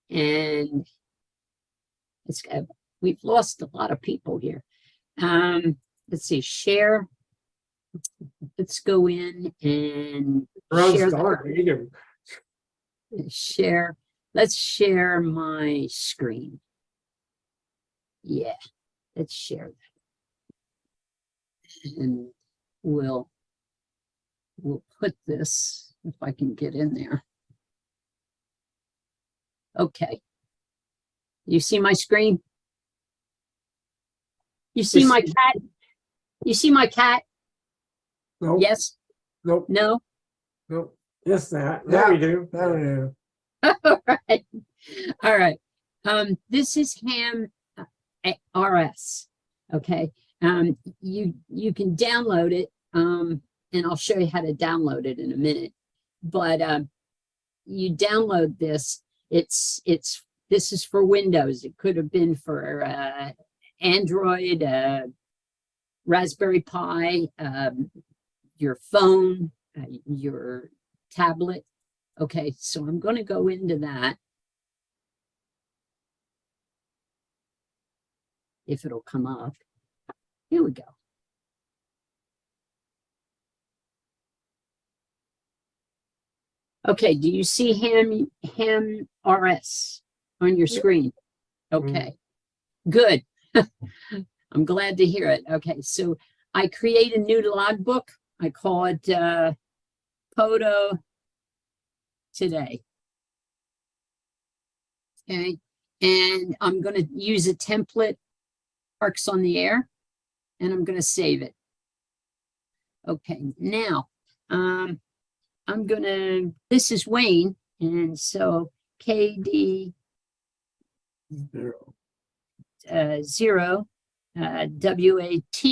And it's, we've lost a lot of people here. Let's see, share. Let's go in and share share. Let's share my screen. Yeah, let's share that. And we'll put this, if I can get in there. Okay. You see my screen? You see my cat? You see my cat? Nope, Yes? nope, No? nope. Yes, that. There we do. There we go. All right. All right. This is ham RS. Okay. You can download it. And I'll show you how to download it in a minute. But you download this. This is for Windows. It could have been for Android, Raspberry Pi, your phone, your tablet. Okay, so I'm going to go into that. If it'll come up. Here we go. Okay, do you see ham RS on your screen? Okay, good. I'm glad to hear it. Okay, so I create a new logbook. I call it POTA today. Okay, and I'm going to use a template, Parks on the Air, and I'm going to save it. Okay, now I'm going to, this is Wayne, and so KD 0 WAT,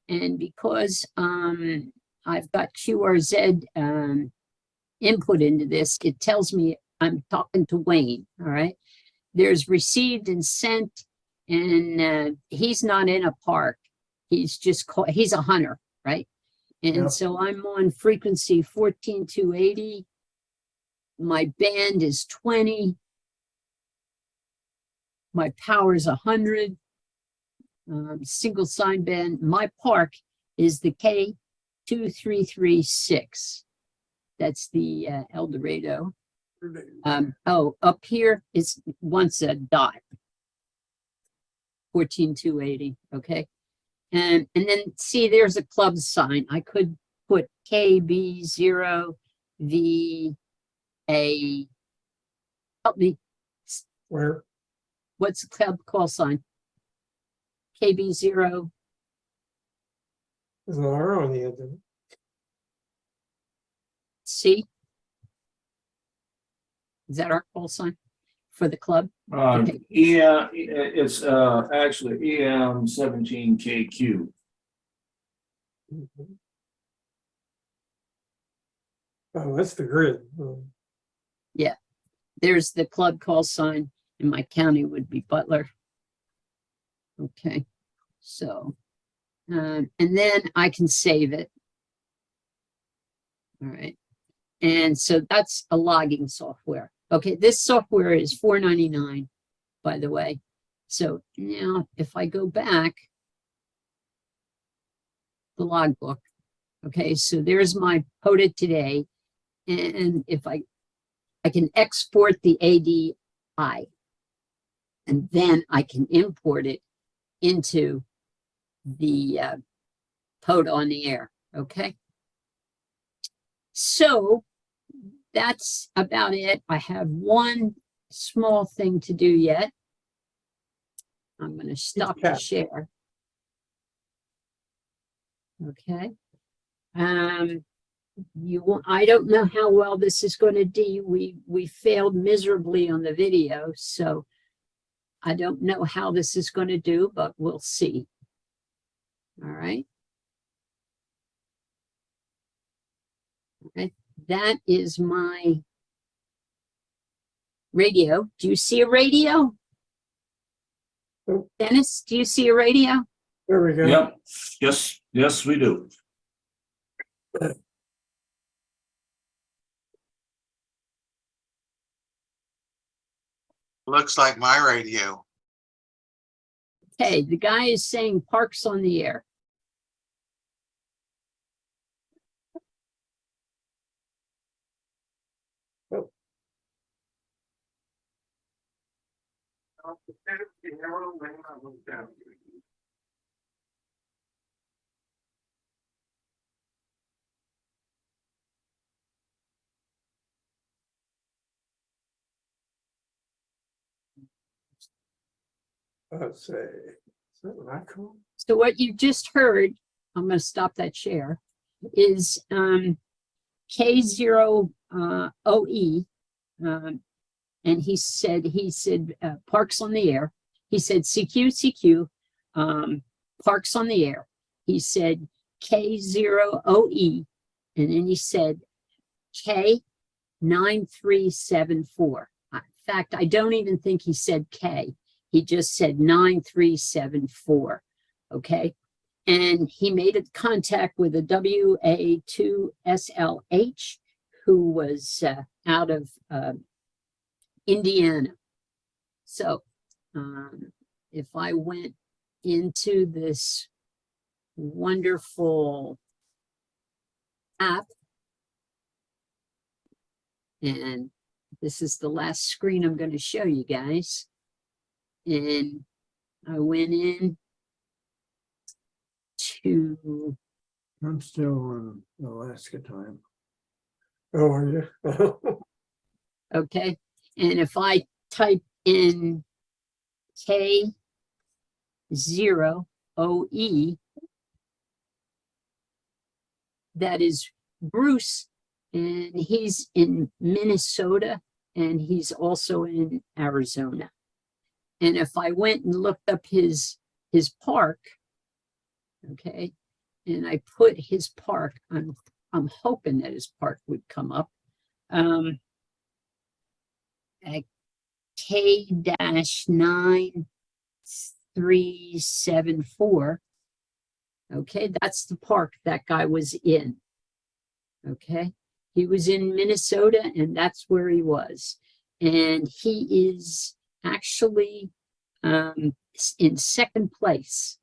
and because I've got QRZ input into this, it tells me I'm talking to Wayne. All right, there's received and sent, and he's not in a park. He's just he's a hunter, right? And Yep. so I'm on frequency 14,280. My band is 20. My power is 100. Single sideband. My park is the K2336. That's the El Dorado. Oh, up here is once a dot. 14,280. Okay. And then see, there's a club sign. I could put KB0VA. Help me. Where? What's the club call sign? KB0. There's an R on the end of it. C. Is that our call sign for the club? Okay. Yeah, it's actually EM17KQ. Oh, that's the grid. Yeah. There's the club call sign. In my county would be Butler. Okay. So, and then I can save it. All right. And so that's a logging software. Okay, this software is $4.99, by the way. So now if I go back, the logbook, okay, so there's my POTA today. And if I can export the ADI, and then I can import it into the POTA on the Air, okay? So that's about it. I have one small thing to do yet. I'm going to stop the share. Okay. I don't know how well this is going to do. We failed miserably on the video, so I don't know how this is going to do, but we'll see. All right. Okay. That is my radio. Do you see a radio? Dennis, do you see a radio? There we go. Yep. Yes, we do. looks like my radio. Okay, the guy is saying Parks on the Air. Let's see. Is that what I call? So what you just heard, I'm going to stop that share, is K0OE. And he said Parks on the Air. He said CQ, Parks on the Air. He said K0OE. And then he said K9374. In fact, I don't even think he said K. He just said 9374. Okay. And he made a contact with a WA2SLH who was out of Indiana. So if I went into this wonderful app, and this is the last screen I'm going to show you guys. And I went in to, I'm still on Alaska time. Oh, are you? okay. And if I type in K0OE, that is Bruce, and he's in Minnesota, and he's also in Arizona. And if I went and looked up his park, okay, and I put his park, I'm hoping that his park would come up. At K-9374. Okay, that's the park that guy was in. Okay, he was in Minnesota, and that's where he was. And he is actually in second place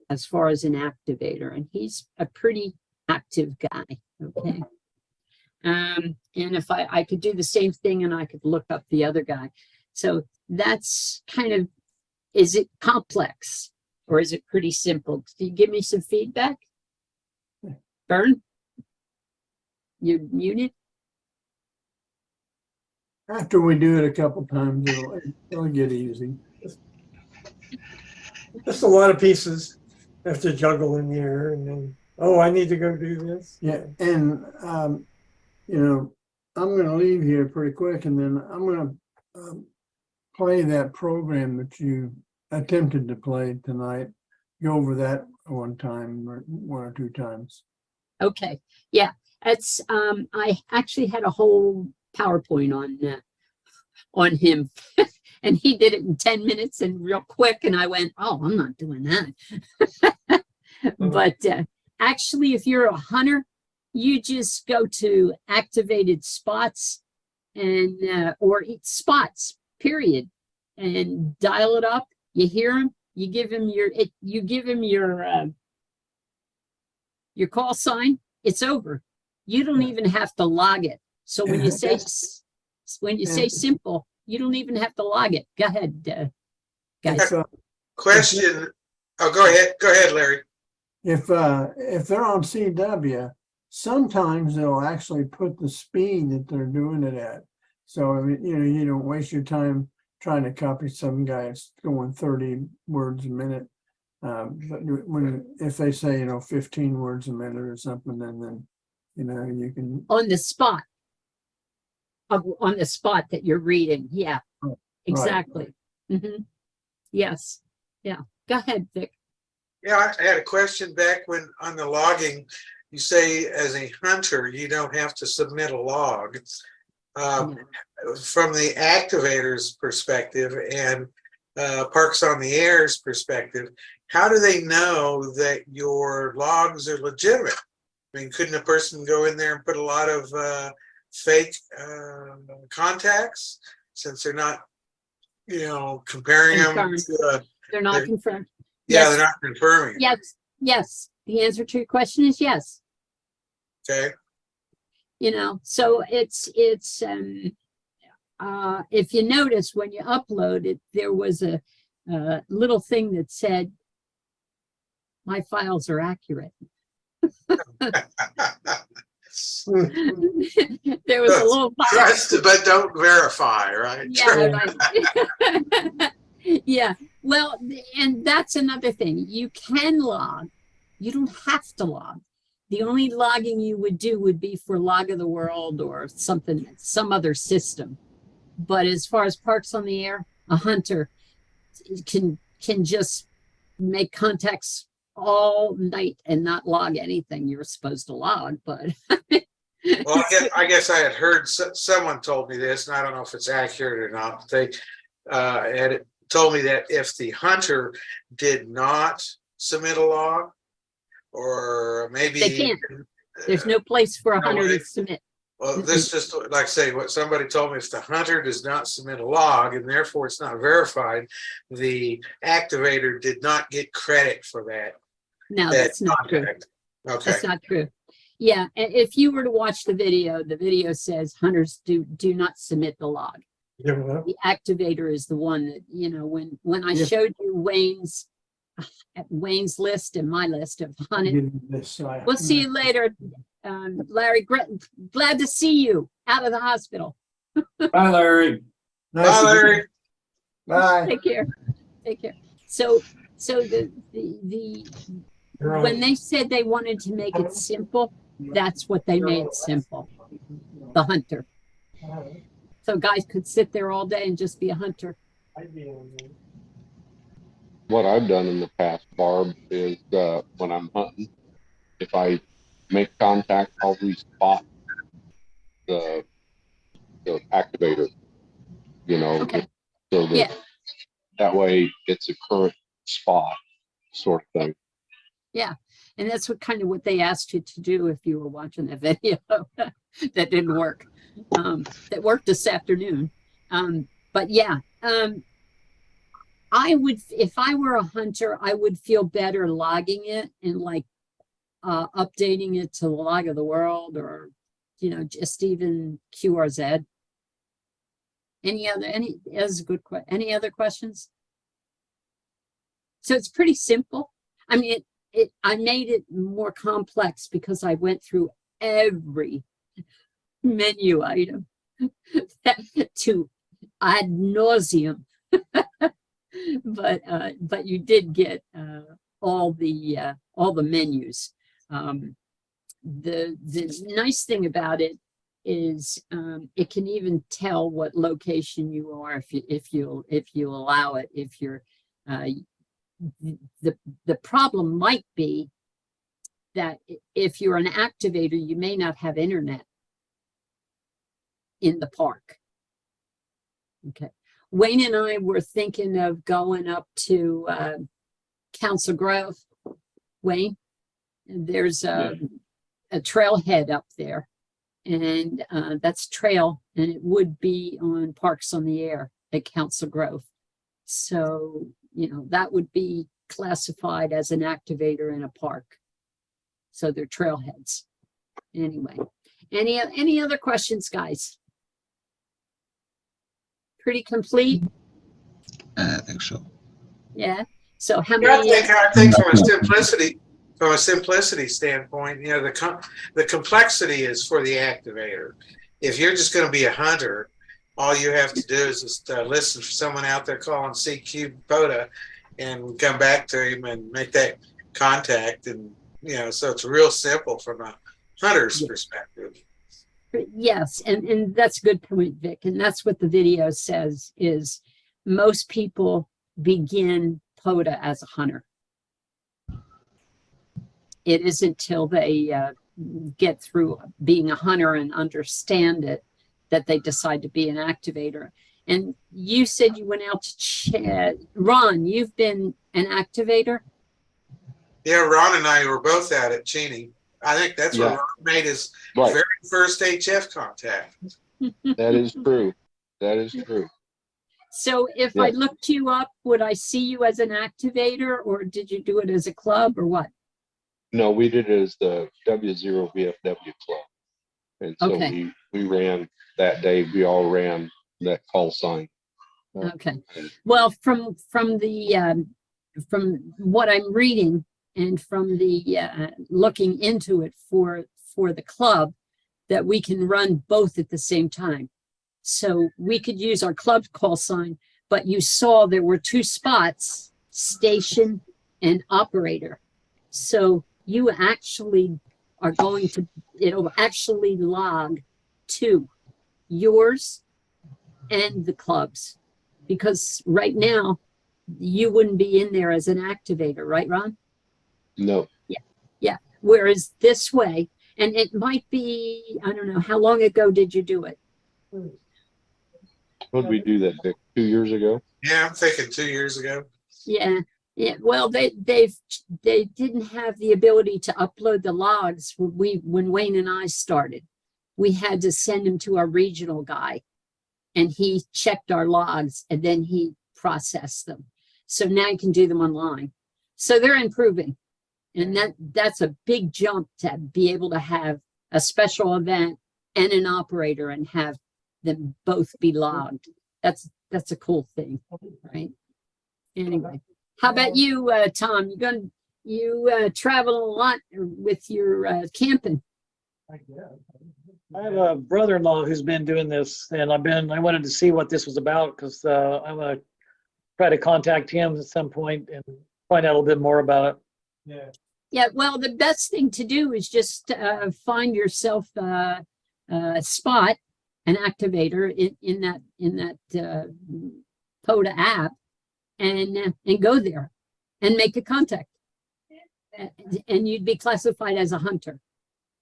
as far as an activator, and he's a pretty active guy. Okay. And if I could do the same thing, and I could look up the other guy. So that's kind of, is it complex or is it pretty simple? Can you give me some feedback? Vern? You're muted? After we do it a couple times, it'll get easy. Just a lot of pieces have to juggle in the air, and then, oh, I need to go do this. Yeah, and you know, I'm going to leave here pretty quick, and then I'm going to play that program that you attempted to play tonight. Go over that one time or one or two times. Okay. Yeah. That's I actually had a whole PowerPoint on him and he did it in 10 minutes and real quick, and I went, oh, I'm not doing that. But actually, if you're a hunter, you just go to activated spots and or spots, period, and dial it up. You hear him, you give him your call sign, it's over. You don't even have to log it. So when you say simple, you don't even have to log it. Go ahead, guys. Question. Oh, go ahead, Larry. If they're on CW, sometimes they'll actually put the speed that they're doing it at. So I mean, you don't waste your time trying to copy some guy that's going 30 words a minute. But if they say 15 words a minute or something, then you can On the spot. On the spot that you're reading. Yeah, exactly. Right. Mm-hmm. Yes. Yeah. Go ahead, Vic. Yeah, I had a question back when on the logging, you say as a hunter, you don't have to submit a log. No. From the activator's perspective and Parks on the Air's perspective, how do they know that your logs are legitimate? I mean, couldn't a person go in there and put a lot of fake contacts since they're not comparing them Confirmed. to, They're not They're- confirmed. yeah, Yes. they're not confirming. it. Yes, yes. The answer to your question is yes. Okay. So it's if you notice when you upload it, there was a little thing that said, my files are accurate. There was a little box. Trust, but don't verify, right? Yeah, right. Yeah, well, and that's another thing. You can log. You don't have to log. The only logging you would do would be for Log of the World or something, some other system. But as far as Parks on the Air, a hunter can just make contacts all night and not log anything you're supposed to log, but Well, I guess I had heard someone told me this, and I don't know if it's accurate or not. But they had told me that if the hunter did not submit a log, or maybe they can't. There's no place for a no, hunter to it- submit. Well, this just like say what somebody told me. If the hunter does not submit a log and therefore it's not verified, the activator did not get credit for that. No, that that's not true. contact. Okay. That's not true. Yeah, if you were to watch the video says hunters do not submit the log. The activator is the one that, when I Yeah. showed you Wayne's list and my list of hunted. We'll see you later, Larry. Glad to see you out of the hospital. Bye, Larry. Bye, Larry. Bye. Take care. Take care. So the when they said they wanted to make it simple, that's what they made simple. The hunter. So guys could sit there all day and just be a hunter. What I've done in the past, Barb, is when I'm hunting, if I make contact, I'll respot the activator, Okay. so that Yeah. that way it's a current spot sort of thing. Yeah. And that's what they asked you to do if you were watching that video. That didn't work. That worked this afternoon. But yeah, I would, if I were a hunter, I would feel better logging it and updating it to the Log of the World or, just even QRZ. That's a good question. Any other questions? So it's pretty simple. I mean, I made it more complex because I went through every menu item to ad nauseum. But you did get all the menus. The nice thing about it is it can even tell what location you are if you allow it. If you're the problem might be that if you're an activator, you may not have internet in the park. Okay. Wayne and I were thinking of going up to Council Grove. Wayne, there's a trailhead up there, and that's trail, and it would be on Parks on the Air at Council Grove. So, that would be classified as an activator in a park. So they're trailheads. Anyway, any other questions, guys? Pretty complete? I think so. Yeah. So how Yeah, many? I think from a simplicity standpoint, the complexity is for the activator. If you're just going to be a hunter, all you have to do is just listen for someone out there calling CQ POTA and come back to him and make that contact. And, so it's real simple from a hunter's perspective. Yes, and that's a good point, Vic. And that's what the video says is most people begin POTA as a hunter. It isn't till they get through being a hunter and understand it that they decide to be an activator. And you said you went out to chat. Ron, you've been an activator? Yeah, Ron and I were both out at Cheney. I think that's where Yeah. Ron made his Right. very first HF contact. That is true. That is true. So if I Yes. looked you up, would I see you as an activator, or did you do it as a club, or what? No, we did it as the W0 VFW club. And so Okay. we ran that day, we all ran that call sign. Okay. Well, from what I'm reading and from the looking into it for the club, that we can run both at the same time. So we could use our club call sign, but you saw there were two spots, station and operator. So you actually are going to, it'll actually log to yours and the club's, because right now you wouldn't be in there as an activator, right, Ron? No, Yeah. Whereas this way, and it might be, I don't know, how long ago did you do it? what did we do that, Dick, 2 years ago? Yeah, I'm thinking 2 years ago. Yeah. Yeah. Well, they didn't have the ability to upload the logs when Wayne and I started. We had to send them to our regional guy, and he checked our logs and then he processed them. So now you can do them online. So they're improving. And that's a big jump to be able to have a special event and an operator and have them both be logged. That's a cool thing, right? Anyway, how about you, Tom? You travel a lot with your camping. I have a brother-in-law who's been doing this, and I wanted to see what this was about, because I'm gonna try to contact him at some point and find out a little bit more about it. Yeah. Yeah, well, the best thing to do is just find yourself a spot, an activator in that POTA app, and go there and make a contact. And you'd be classified as a hunter.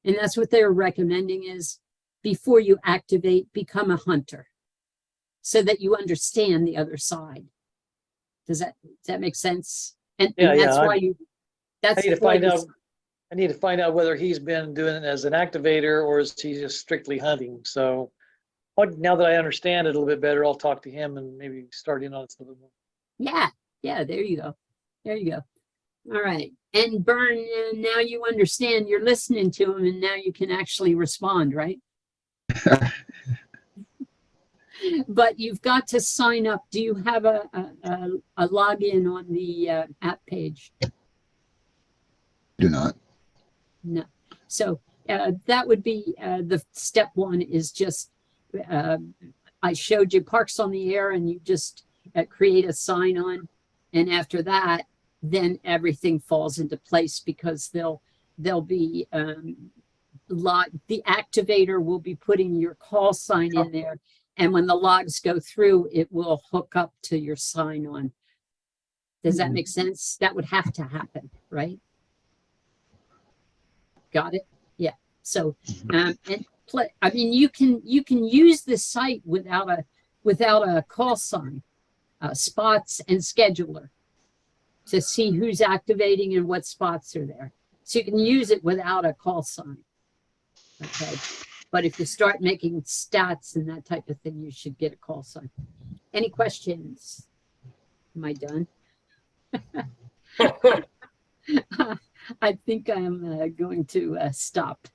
And that's what they're recommending, is before you activate, become a hunter, so that you understand the other side. Does that make sense? And that's Yeah, why that's I need to why find this- out. I need to find out whether he's been doing it as an activator or is he just strictly hunting. So now that I understand it a little bit better, I'll talk to him and maybe start in on it a little more. Yeah, there you go. There you go. All right. And Bern, now you understand, you're listening to him, and now you can actually respond, right? But you've got to sign up. Do you have a login on the app page? Do not. No. So that would be the step one, is just, I showed you Parks on the Air, and you just create a sign on. And after that, then everything falls into place, because they'll be the activator will be putting your call sign in there. And when the logs go through, it will hook up to your sign on. Does that make sense? That would have to happen, right? Got it? Yeah. So, I mean, you can use this site without a call sign, spots and scheduler, to see who's activating and what spots are there. So you can use it without a call sign. Okay. But if you start making stats and that type of thing, you should get a call sign. Any questions? Am I done? I think I'm going to stop.